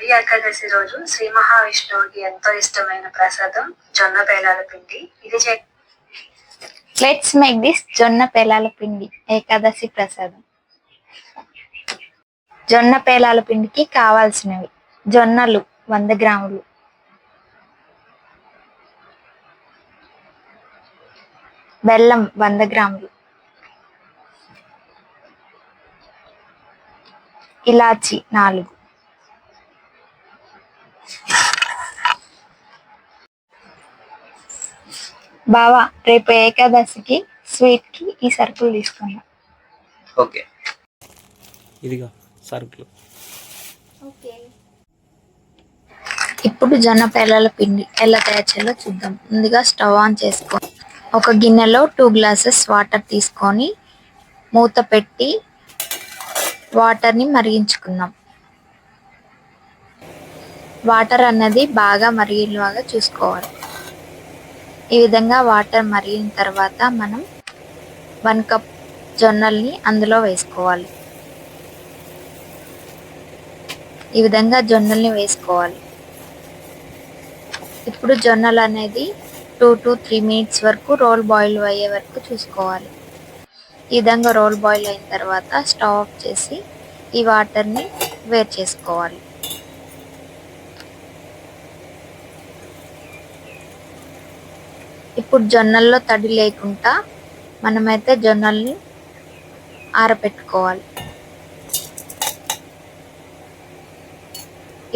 తొలి ఏకాదశి రోజు శ్రీ మహావిష్ణువుకి ఎంతో ఇష్టమైన ప్రసాదం జొన్న పేలాల పిండి. లెట్స్ మేక్ దిస్ జొన్న పేలాల పిండి ఏకాదశి ప్రసాదం. జొన్న పేలాల పిండికి కావాల్సినవి: జొన్నలు 100 గ్రాములు, బెల్లం 100 గ్రాములు, ఇలాచి 4. బావా, రేపు ఏకాదశికి స్వీట్ కి ఈ సరుకులు తీసుకున్నా. ఓకే, ఇదిగో సరుకులు. ఓకే, ఇప్పుడు జొన్న పేలాల పిండి ఎలా తయారు చేయాలో చూద్దాం. ముందుగా స్టవ్ ఆన్ చేసుకొని ఒక గిన్నెలో 2 గ్లాసెస్ వాటర్ తీసుకొని మూత పెట్టి వాటర్ని మరిగించుకుందాం. వాటర్ అన్నది బాగా మరిగేలాగా చూసుకోవాలి. ఈ విధంగా వాటర్ మరిగిన తర్వాత మనం 1 కప్ జొన్నల్ని అందులో వేసుకోవాలి. ఈ విధంగా జొన్నల్ని వేసుకోవాలి. ఇప్పుడు జొన్నలు అనేది 2 to 3 మినిట్స్ వరకు రోల్ బాయిల్ అయ్యే వరకు చూసుకోవాలి. ఈ విధంగా రోల్ బాయిల్ అయిన తర్వాత స్టవ్ ఆఫ్ చేసి ఈ వాటర్ని వేరు చేసుకోవాలి. ఇప్పుడు జొన్నల్లో తడి లేకుండా మనమైతే జొన్నల్ని ఆరబెట్టుకోవాలి.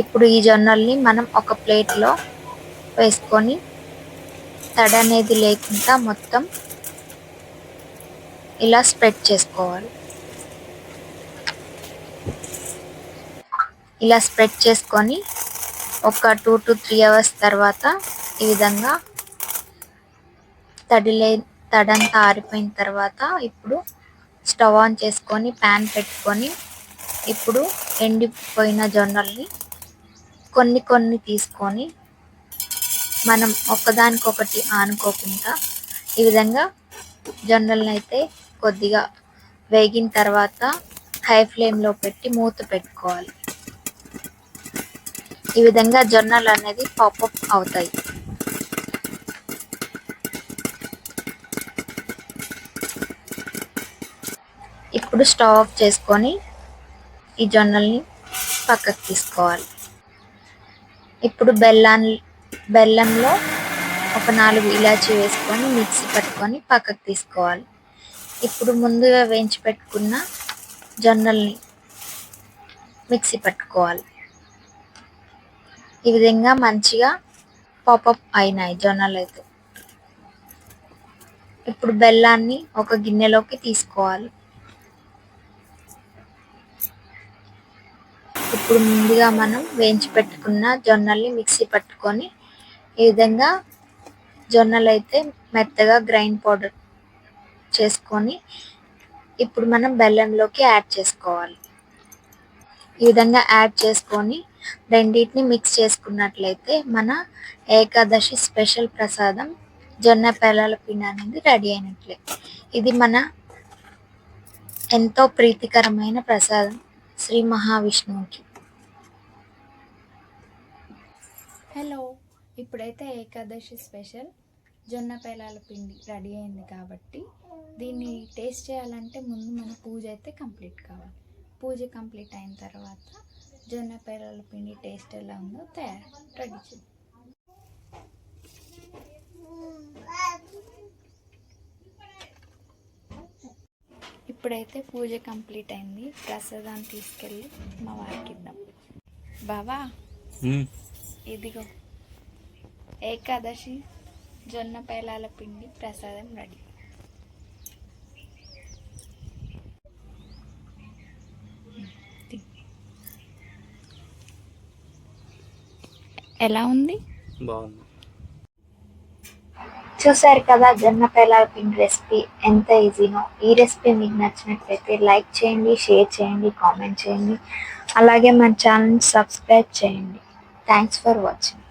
ఇప్పుడు ఈ జొన్నల్ని మనం ఒక ప్లేట్లో వేసుకొని తడి అనేది లేకుండా మొత్తం ఇలా స్ప్రెడ్ చేసుకోవాలి. ఇలా స్ప్రెడ్ చేసుకొని ఒక 2 to 3 అవర్స్ తర్వాత ఈ విధంగా తడంతా ఆరిపోయిన తర్వాత ఇప్పుడు స్టవ్ ఆన్ చేసుకొని ప్యాన్ పెట్టుకొని ఇప్పుడు ఎండిపోయిన జొన్నల్ని కొన్ని తీసుకొని మనం ఒకదానికొకటి ఆనుకోకుండా ఈ విధంగా జొన్నల్ని అయితే కొద్దిగా వేగిన తర్వాత హై ఫ్లేమ్లో పెట్టి మూత పెట్టుకోవాలి. ఈ విధంగా జొన్నలు అనేది పాపప్ అవుతాయి. ఇప్పుడు స్టవ్ ఆఫ్ చేసుకొని ఈ జొన్నల్ని పక్కకు తీసుకోవాలి. ఇప్పుడు బెల్లంలో ఒక 4 ఇలాచీ వేసుకొని మిక్సీ పట్టుకొని పక్కకు తీసుకోవాలి. ఇప్పుడు ముందుగా వేయించి పెట్టుకున్న జొన్నల్ని మిక్సీ పట్టుకోవాలి. ఈ విధంగా మంచిగా పాపప్ అయినాయి జొన్నలు అయితే. ఇప్పుడు బెల్లాన్ని ఒక గిన్నెలోకి తీసుకోవాలి. ఇప్పుడు ముందుగా మనం వేయించి పెట్టుకున్న జొన్నల్ని మిక్సీ పట్టుకొని ఈ విధంగా జొన్నలు అయితే మెత్తగా గ్రైండ్ పౌడర్ చేసుకొని ఇప్పుడు మనం బెల్లంలోకి యాడ్ చేసుకోవాలి. ఈ విధంగా యాడ్ చేసుకొని రెండింటిని మిక్స్ చేసుకున్నట్లయితే మన ఏకాదశి స్పెషల్ ప్రసాదం జొన్న పేలాల పిండి అనేది రెడీ అయినట్లే. ఇది మన ఎంతో ప్రీతికరమైన ప్రసాదం శ్రీ మహావిష్ణువుకి. హలో, ఇప్పుడైతే ఏకాదశి స్పెషల్ జొన్న పేలాల పిండి రెడీ అయింది కాబట్టి దీన్ని టేస్ట్ చేయాలంటే ముందు మన పూజ అయితే కంప్లీట్ కావాలి. పూజ కంప్లీట్ అయిన తర్వాత జొన్న పేలాల పిండి టేస్ట్ ఎలా ఉందో రెడీ చేద్దాం. ఇప్పుడైతే పూజ కంప్లీట్ అయింది. ప్రసాదాన్ని తీసుకెళ్ళి మా వారికి ఇద్దాం. బావా, ఇదిగో ఏకాదశి జొన్న పేలాల పిండి ప్రసాదం రెడీ. ఎలా ఉంది? బాగుంది. చూసారు కదా జొన్న పేలాల పిండి రెసిపీ ఎంత ఈజీనో. ఈ రెసిపీ మీకు నచ్చినట్లయితే లైక్ చేయండి, షేర్ చేయండి, కామెంట్ చేయండి. అలాగే మన ఛానల్ని సబ్స్క్రైబ్ చేయండి. Thanks for watching.